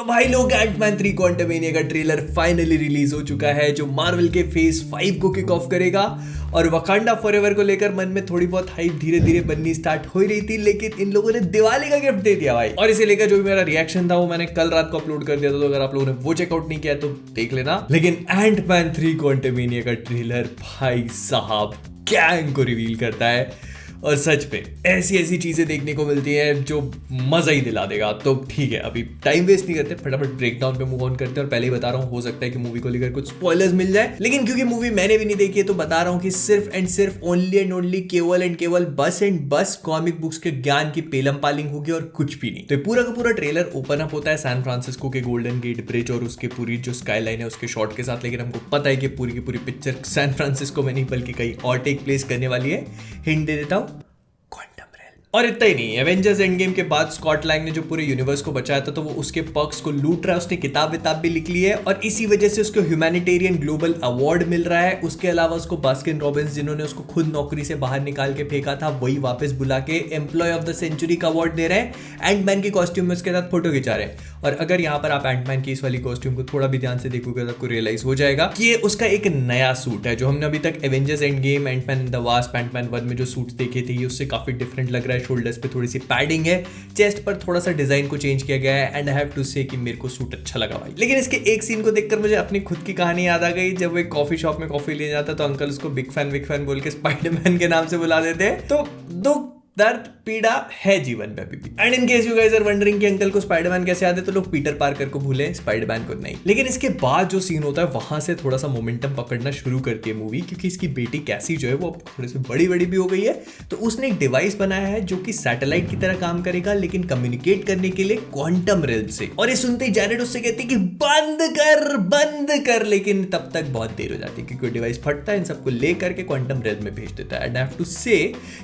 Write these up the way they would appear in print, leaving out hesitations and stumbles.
तो भाई लोग एंटमैन 3 क्वांटमेनिया का ट्रेलर फाइनली रिलीज हो चुका है जो मार्वल के फेज 5 को किक ऑफ करेगा। और वकांडा फॉरएवर को लेकर मन में थोड़ी बहुत हाइप धीरे धीरे बननी स्टार्ट हो रही थी, लेकिन इन लोगों ने दिवाली का गिफ्ट दे दिया भाई। और इसे लेकर जो भी मेरा रिएक्शन था वो मैंने कल रात को अपलोड कर दिया था, तो अगर आप लोगों ने वो चेकआउट नहीं किया तो देख लेना। लेकिन एंटमैन 3 क्वांटमेनिया का ट्रेलर भाई साहब गैंग को रिवील करता है और सच पे ऐसी ऐसी चीजें देखने को मिलती हैं जो मजा ही दिला देगा। तो ठीक है, अभी टाइम वेस्ट नहीं करते, फटाफट ब्रेकडाउन पे मूव ऑन करते हैं। और पहले ही बता रहा हूँ, हो सकता है कि मूवी को लेकर कुछ स्पॉयलर्स मिल जाए, लेकिन क्योंकि मूवी मैंने भी नहीं देखी है तो बता रहा हूँ कि सिर्फ एंड सिर्फ ओनली एंड ओनली केवल एंड केवल बस एंड बस कॉमिक बुक्स के ज्ञान की पेलम पालिंग होगी और कुछ भी नहीं। तो पूरा का पूरा ट्रेलर ओपन अप होता है सैन फ्रांसिस्को के गोल्डन गेट ब्रिज और उसके पूरी जो स्काई लाइन है उसके शॉट के साथ। लेकिन हमको पता है कि पूरी की पूरी पिक्चर सैन फ्रांसिस्को में नहीं बल्कि कहीं और टेक प्लेस करने वाली है। हिंट दे देता हूँ, और इतना ही नहीं, एवेंजर्स एंड गेम के बाद स्कॉट लैंग ने जो पूरे यूनिवर्स को बचाया था तो वो उसके पर्क्स को लूट रहा है। उसने किताब भी लिख ली है और इसी वजह से उसको ह्यूमैनिटेरियन ग्लोबल अवार्ड मिल रहा है। उसके अलावा उसको बास्किन रॉबिन्स, जिन्होंने उसको खुद नौकरी से बाहर निकाल के फेंका था, वही वापस बुला के एम्प्लॉय ऑफ द सेंचुरी का अवार्ड दे रहे हैं। एंटमैन की कॉस्ट्यूम में उसके साथ फोटो खिंचा रहे हैं। और अगर यहाँ पर आप एंटमैन की इस वाली कॉस्ट्यूम को थोड़ा भी ध्यान से देखोगे तो आपको रियलाइज हो जाएगा कि ये उसका एक नया सूट है। जो हमने अभी तक Avengers endgame, Antman the Wasp, Antman 1 में जो सूट देखे थे ये उससे काफी डिफरेंट लग रहा है। शोल्डर्स पे थोड़ी सी पैडिंग है, चेस्ट पर थोड़ा सा डिजाइन को चेंज किया गया है। एंड आई हैव टू से कि मेरे को सूट अच्छा लगा भाई। लेकिन इसके एक सीन को देखकर मुझे अपनी खुद की कहानी याद आ गई। जब वो एक कॉफी शॉप में कॉफी ले जाता तो अंकल उसको बिग फैन बोल के स्पाइडरमैन के नाम से बुला देते हैं। तो दुख दर्द पीड़ा है जीवन में अभी भी। And in case you guys are wondering कि अंकल को स्पाइडरमैन कैसे याद है, तो लोग पीटर पार्कर को भूले, स्पाइडरमैन को नहीं। लेकिन इसके बाद जो सीन होता है वहां से थोड़ा सा मोमेंटम पकड़ना शुरू करती है मूवी, क्योंकि इसकी बेटी कैसी जो है वो थोड़ी सी बड़ी भी हो गई है। तो उसने एक डिवाइस बनाया है जो कि सैटेलाइट की तरह काम करेगा, लेकिन कम्युनिकेट करने के लिए क्वांटम रेल्म से। और ये सुनते ही जैरेड उससे कहती है कि बंद कर, लेकिन तब तक बहुत देर हो जाती है क्योंकि डिवाइस फटता है, इन सबको लेकर के क्वांटम रेल्म में भेज देता है। एंड आई हैव टू से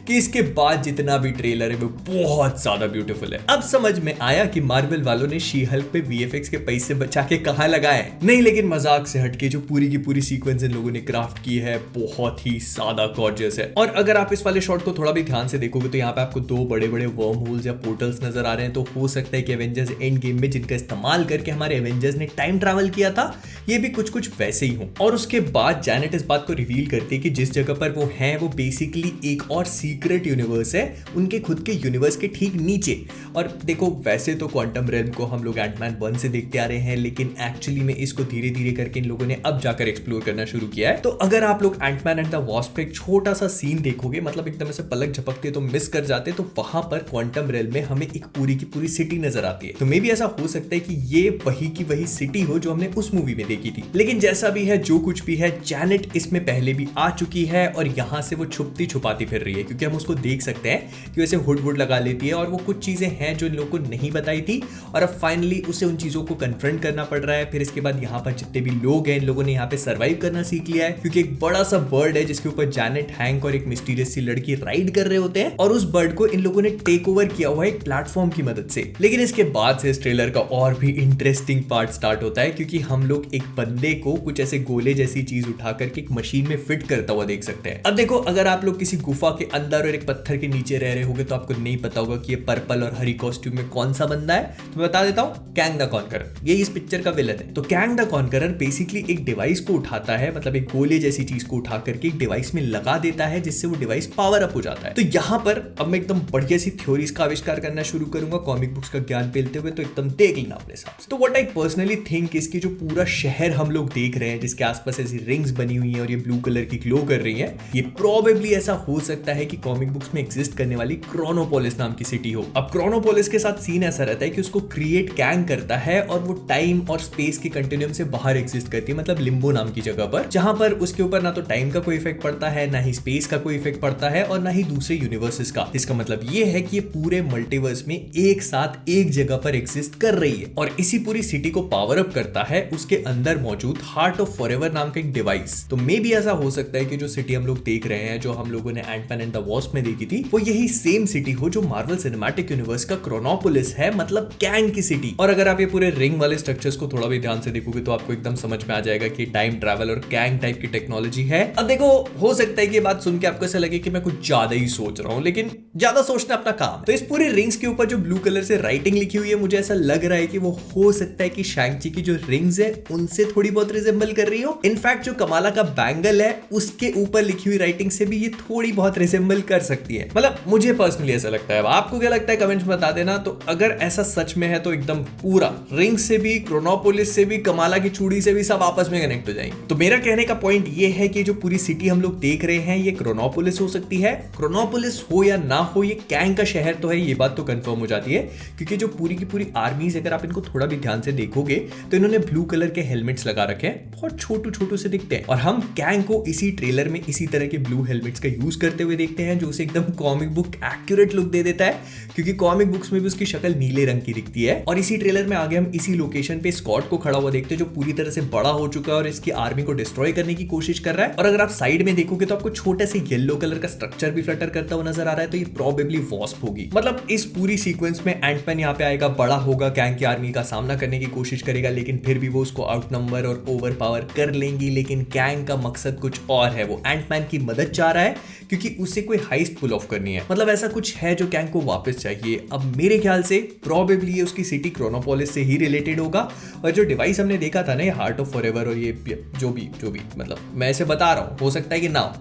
कि इसके बाद जितना भी ट्रेलर है वो बहुत ज्यादा ब्यूटीफुल है। अब समझ में आया कि मार्वल वालों ने शी हल्क पे वीएफएक्स के पैसे बचा के कहां लगाए। नहीं, लेकिन मजाक से हटके जो पूरी की पूरी सीक्वेंस इन लोगों ने क्राफ्ट की है बहुत ही ज्यादा गॉर्जियस है। और अगर आप इस वाले शॉट को थोड़ा भी ध्यान से देखोगे तो यहाँ पे आपको 2 बड़े बड़े वर्म होल्स या पोर्टल्स नजर आ रहे हैं। तो हो सकता है कि एवेंजर्स एंड गेम में जिनका इस्तेमाल करके हमारे एवेंजर्स ने टाइम ट्रैवल किया था ये भी कुछ वैसे ही हो। और उसके बाद जैनेट इस बात को रिवील करती है कि जिस जगह पर वो है वो बेसिकली एक और सीक्रेट यूनिवर्स है, उनके खुद के यूनिवर्स के ठीक नीचे। और देखो, वैसे तो क्वांटम रेल्म को हम लोग एंटमैन 1 से देखते आ रहे हैं, लेकिन एक्चुअली में इसको धीरे धीरे करके इन लोगों ने अब जाकर एक्सप्लोर करना शुरू किया है। तो अगर आप लोग एंटमैन एंड द वास्प का एक छोटा सा सीन देखोगे, मतलब एकदम से पलक झपकते तो मिस कर जाते, तो वहां पर क्वांटम रेल्म में हमें एक पूरी की पूरी सिटी नजर आती है। तो मे भी ऐसा हो सकता है कि ये वही की वही सिटी हो जो हमने उस मूवी में देखी थी। लेकिन जैसा भी है, जो कुछ भी है, जैनेट इसमें पहले भी आ चुकी है और यहां से वो छुपती छुपाती फिर रही है, क्योंकि हम उसको देख सकते हैं कि वैसे हुड लगा लेती है और वो कुछ चीजें हैं जो इन लोगों को नहीं बताई थी और अब फाइनली उसे उन चीजों को कन्फ्रंट करना पड़ रहा है। फिर इसके बाद यहाँ पर जितने भी लोग हैं इन लोगों ने यहाँ पे सरवाइव करना सीख लिया है, क्योंकि एक बड़ा सा बर्ड है जिसके ऊपर जैनेट, हैंक और एक मिस्टीरियस सी लड़की राइड कर रहे होते हैं और उस बर्ड को इन लोगों ने टेक ओवर किया हुआ है एक प्लेटफॉर्म की मदद से। लेकिन इसके बाद से इस ट्रेलर का और भी इंटरेस्टिंग पार्ट स्टार्ट होता है, क्योंकि हम लोग एक बंदे को कुछ ऐसे गोले जैसी चीज उठा करके एक मशीन में फिट करता हुआ देख सकते हैं। अब देखो, अगर आप लोग किसी गुफा के अंदर और एक पत्थर के नीचे रह रहे होगे तो आपको नहीं पता होगा कि ये पर्पल और हरी कॉस्ट्यूम में कौन सा बंदा है। तो मैं बता देता हूं, कैंग द कॉन्करर, ये इस पिक्चर का विलन है। तो कैंग द कॉन्करर बेसिकली एक डिवाइस को उठाता है, मतलब एक गोले जैसी चीज को उठा करके एक डिवाइस में लगा देता है जिससे वो डिवाइस पावर अप हो जाता है। तो यहाँ पर अब मैं एकदम बढ़िया सी थ्योरीज का आविष्कार करना शुरू करूंगा कॉमिक बुक्स का ज्ञान पेलते हुए, तो एकदम देख लेना अपने हिसाब से। तो व्हाट आई पर्सनली थिंक, इसकी जो पूरा शहर हम लोग देख रहे हैं जिसके आसपास ऐसी रिंग्स बनी हुई है और ये ब्लू कलर की ग्लो कर रही है, ये प्रोबेबली ऐसा हो सकता है कि कॉमिक बुक्स में एग्जिस्ट करने वाली क्रोनोपोलिस नाम की सिटी हो। अब क्रोनोपोलिस के साथ सीन ऐसा रहता है कि उसको क्रिएट कैंग करता है और वो टाइम और स्पेस के कंटिन्यूम से बाहर एग्जिस्ट करती है, मतलब लिम्बो नाम की जगह पर, जहां पर उसके ऊपर ना तो टाइम का कोई इफेक्ट पड़ता है, ना ही स्पेस का कोई इफेक्ट पड़ता है और ना ही दूसरे यूनिवर्सेस का। इसका मतलब ये है कि ये पूरे मल्टीवर्स में एक साथ एक जगह पर एग्जिस्ट कर रही है। और इसी पूरी सिटी को पावर अप करता है उसके अंदर मौजूद हार्ट ऑफ फॉरएवर नाम का एक डिवाइस। तो मे भी ऐसा हो सकता है कि जो सिटी हम लोग देख रहे हैं, जो हम लोगों ने एंटमैन एंड द वास्प में देखी थी, वो यही सेम सिटी हो जो मार्वल सिनेमैटिक यूनिवर्स का क्रोनोपोलिस है, मतलब कैंग की सिटी। और अगर आप ये पूरे रिंग वाले स्ट्रक्चर्स को थोड़ा भी ध्यान से देखोगे तो आपको एकदम समझ में आ जाएगा कि टाइम ट्रैवल और कैंग टाइप की टेक्नोलॉजी है। अब देखो, हो सकता है कि ये बात सुन के आपको ऐसा लगे कि मैं कुछ ज्यादा ही सोच रहा हूं, लेकिन ज्यादा सोचना अपना काम। तो इस पूरे रिंग्स के ऊपर जो ब्लू कलर से राइटिंग लिखी हुई है, मुझे ऐसा लग रहा है कि वो हो सकता है कि शैंग-ची की जो रिंग्स है उनसे थोड़ी बहुत रिजेंबल कर रही हो। इनफैक्ट जो कमाला का बैंगल है उसके ऊपर लिखी हुई राइटिंग से भी ये थोड़ी बहुत रिजेंबल कर सकती है। मतलब मुझे पर्सनली ऐसा लगता है। आपको क्या लगता है कमेंट्स में बता देना। तो अगर ऐसा सच में है तो एकदम पूरा रिंग से भी, क्रोनोपोलिस से भी, कमाला की चूड़ी से भी सब आपस में कनेक्ट हो जाएंगे। तो मेरा कहने का पॉइंट ये है कि जो पूरी सिटी हम लोग देख रहे हैं ये क्रोनोपोलिस हो सकती है। क्रोनोपोलिस हो या ना हो, ये कैंग का शहर तो है, ये बात तो कंफर्म हो जाती है, क्योंकि जो पूरी की पूरी आर्मीज, अगर आप इनको थोड़ा भी ध्यान से देखोगे तो इन्होंने ब्लू कलर के हेलमेट्स लगा रखे हैं, बहुत छोटू छोटू से दिखते हैं। और हम कैंग को इसी ट्रेलर में इसी तरह के ब्लू हेलमेट्स का यूज करते हुए देखते हैं, जो उसे एकदम कॉमिक बुक एक्यूरेट लुक दे देता है, क्योंकि कॉमिक बुक्स में भी उसकी शक्ल नीले रंग की दिखती है। और इसी ट्रेलर में आगे हम इसी लोकेशन पे स्कॉट को खड़ा हुआ देखते हैं, जो पूरी तरह से बड़ा हो चुका है और इसकी आर्मी को डिस्ट्रॉय करने की कोशिश कर रहा है। और अगर आप साइड में देखोगे तो आपको छोटा सा येलो कलर का स्ट्रक्चर भी फ्लटर करता हुआ नजर आ रहा है, तो ये प्रोबेबली वॉस्प होगी। मतलब इस पूरी सीक्वेंस में एंटमैन यहाँ पे आएगा, बड़ा होगा, कैंग की आर्मी का सामना करने की कोशिश करेगा, लेकिन फिर भी वो उसको आउटनंबर और ओवर पावर कर लेंगी। लेकिन कैंग का मकसद कुछ और है, वो एंटमैन की मदद चाह रहा है, क्योंकि उसे कोई हाइस्ट पुल ऑफ करनी है। मतलब ऐसा कुछ है जो कैंग को वापस चाहिए। अब मेरे ख्याल से प्रोबेबली ये उसकी सिटी क्रोनोपोलिस से ही रिलेटेड होगा। और जो डिवाइस हमने देखा था ना, ये हार्ट ऑफ फॉरएवर और ये जो भी मतलब मैं ऐसे बता रहा हूँ, हो सकता है कि ना हो,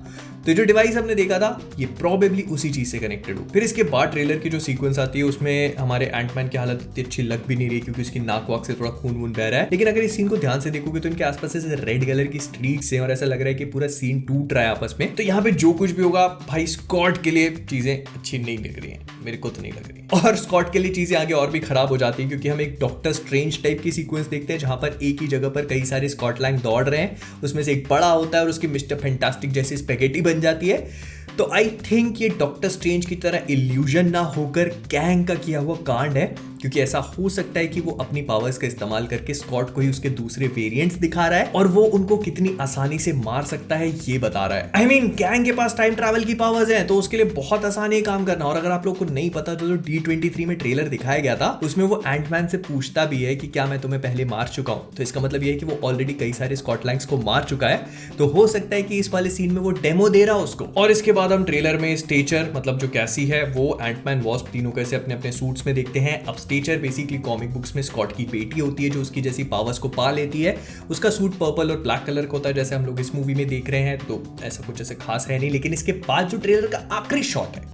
तो जो डिवाइस हमने देखा था ये प्रोबेबली उसी चीज से कनेक्टेड हो। फिर इसके बाद ट्रेलर की जो सीक्वेंस आती है उसमें हमारे एंटमैन की हालत इतनी अच्छी लग भी नहीं रही, क्योंकि उसकी नाक वाक से थोड़ा खून वून बह रहा है। लेकिन अगर इस सीन को ध्यान से देखोगे तो इनके आसपास ऐसे रेड कलर की स्ट्रीक्स हैं और ऐसा लग रहा है कि पूरा सीन टूट रहा है आपस में। तो यहाँ पे जो कुछ भी होगा भाई, स्कॉट के लिए चीजें अच्छी नहीं लग रही है, मेरे को तो नहीं लग रही। और स्कॉट के लिए चीजें आगे और भी खराब हो जाती है, क्योंकि हम एक डॉक्टर स्ट्रेंज टाइप की सीक्वेंस देखते हैं, जहां पर एक ही जगह पर कई सारे स्कॉट लैंग दौड़ रहे हैं, उसमें से एक बड़ा होता है और उसकी मिस्टर फैंटास्टिक जैसी स्पेगेटी बन जाती है। तो आई थिंक ये डॉक्टर स्ट्रेंज की तरह इल्यूजन ना होकर कैंग का किया हुआ कांड है, क्योंकि ऐसा हो सकता है कि वो अपनी पावर्स का इस्तेमाल करके स्कॉट को ही उसके दूसरे वेरिएंट्स दिखा रहा है और वो उनको कितनी आसानी से मार सकता है ये बता रहा है। आई मीन कैंग के पास टाइम ट्रैवल की पावर्स हैं, तो उसके लिए बहुत आसान है काम करना। और अगर आप लोग को नहीं पता तो जो D23 में ट्रेलर दिखाया गया था उसमें वो एंटमैन से पूछता भी है कि क्या मैं तुम्हें पहले मार चुका हूं। तो इसका मतलब ये है कि वो ऑलरेडी कई सारे स्कॉटलैंड्स को मार चुका है। तो हो सकता है कि इस वाले सीन में वो डेमो दे रहा उसको। और इसके बाद हम ट्रेलर में स्टेचर, मतलब जो कैसी है, वो एंटमैन वॉस्प तीनों कैसे अपने अपने सूट्स में देखते हैं। अब स्टेचर बेसिकली कॉमिक बुक्स में स्कॉट की बेटी होती है, जो उसकी जैसी पावर्स को पा लेती है। उसका सूट पर्पल और ब्लैक कलर का होता है, जैसे हम लोग इस मूवी में देख रहे हैं। तो ऐसा कुछ ऐसे खास है नहीं, लेकिन इसके बाद जो ट्रेलर का आखिरी शॉट है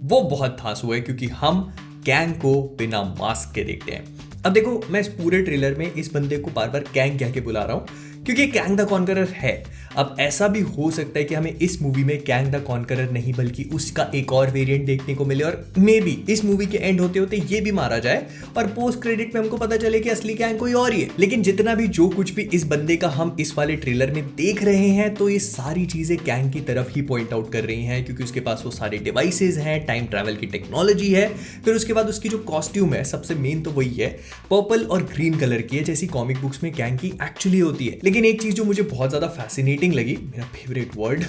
वो बहुत धांसू है, क्योंकि हम कैंग को बिना मास्क के देखते हैं। अब देखो, मैं इस पूरे ट्रेलर में इस बंदे को बार बार कैंग कह के बुला रहा हूं, क्योंकि कैंग द कॉन्करर है। अब ऐसा भी हो सकता है कि हमें इस मूवी में कैंग द कॉन्करर नहीं बल्कि उसका एक और वेरिएंट देखने को मिले, और मे बी इस मूवी के एंड होते होते ये भी मारा जाए और पोस्ट क्रेडिट में हमको पता चले कि असली कैंग कोई और ही है। लेकिन जितना भी जो कुछ भी इस बंदे का हम इस वाले ट्रेलर में देख रहे हैं, तो ये सारी चीजें कैंग की तरफ ही पॉइंट आउट कर रही हैं, क्योंकि उसके पास वो सारे डिवाइसेज हैं, टाइम ट्रैवल की टेक्नोलॉजी है। फिर उसके बाद उसकी जो कॉस्ट्यूम है, सबसे मेन तो वही है, पर्पल और ग्रीन कलर की है, जैसी कॉमिक बुक्स में कैंग की एक्चुअली होती है। लेकिन एक चीज जो मुझे बहुत ज्यादा फैसिनेटिंग लगी, मेरा फेवरेट वर्ड,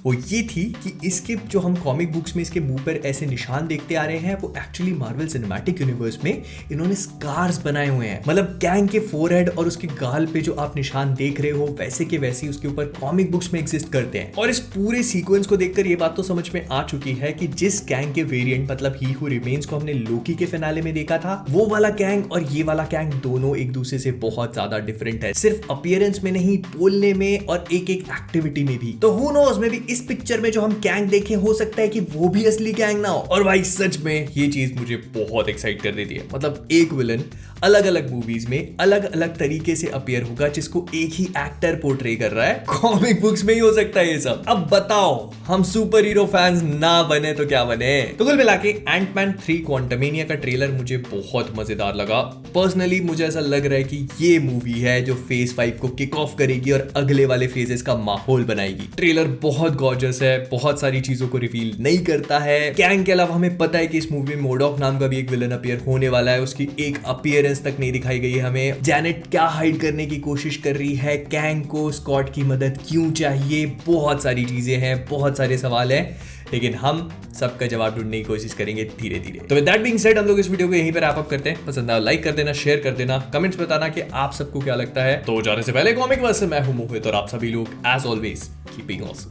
वो ये थी कि इसके जो हम कॉमिक बुक्स में इसके मुंह पर ऐसे निशान देखते आ रहे हैं, वो एक्चुअली मार्वल सिनेमैटिक यूनिवर्स में इन्होंने स्कार्स बनाए हुए हैं। मतलब कैंग के फोरहेड और उसके गाल पे जो आप निशान देख रहे हो, वैसे के वैसे उसके ऊपर कॉमिक बुक्स में एग्जिस्ट करते हैं। और इस पूरे सीक्वेंस को देखकर ये बात तो समझ में आ चुकी है कि जिस कैंग के वेरिएंट, मतलब ही हू रिमेन्स को हमने लोकी के फिनाले में देखा था, वो वाला कैंग और ये वाला कैंग दोनों एक दूसरे से बहुत ज्यादा डिफरेंट है, सिर्फ अपीयरेंस में नहीं, बोलने में और एक एक एक्टिविटी में भी। तो हु नोज, में भी इस पिक्चर में जो हम कैंग देखें, हो सकता है कि वो भी असली कैंग ना हो। और भाई सच में ये चीज मुझे बहुत एक्साइट कर देती है। मतलब एक विलन अलग अलग मूवीज में अलग अलग तरीके से अपीयर होगा, जिसको एक ही एक्टर पोर्ट्रे कर रहा है। कॉमिक बुक्स में ही हो सकता है ये सब। अब बताओ, हम सुपर हीरो फैंस ना बने तो क्या बने। तो कुल मिला के एंटमैन 3 क्वांटमेनिया का ट्रेलर मुझे बहुत मजेदार लगा। पर्सनली मुझे ऐसा लग रहा है कि ये मूवी है जो फेज 5 को किक ऑफ करेगी और अगले वाले फेजेस का माहौल बनाएगी। ट्रेलर बहुत गॉर्जियस है, बहुत सारी चीजों को रिवील नहीं करता है। कैंग के अलावा हमें पता है कि इस मूवी में मोडॉक नाम का भी एक विलन अपीयर होने वाला है, उसकी एक अपीयरेंस तक नहीं दिखाई गई है हमें। जैनेट क्या हाइड करने की कोशिश कर रही है, कैंग को स्कॉट की मदद क्यों चाहिए, बहुत सारी चीजें हैं, बहुत सारे सवाल हैं, लेकिन हम सबका जवाब ढूंढने की कोशिश करेंगे धीरे धीरे। तो विद दैट बीइंग सेड, हम लोग इस वीडियो को यहीं पर रैप अप करते हैं। पसंद आया लाइक कर देना, शेयर कर देना, कमेंट्स बताना कि आप सबको क्या लगता है। तो जाने से पहले कॉमिक वर्स से मैं हूं मोहित, और आप सभी लोग एज ऑलवेज कीपिंग ऑसम।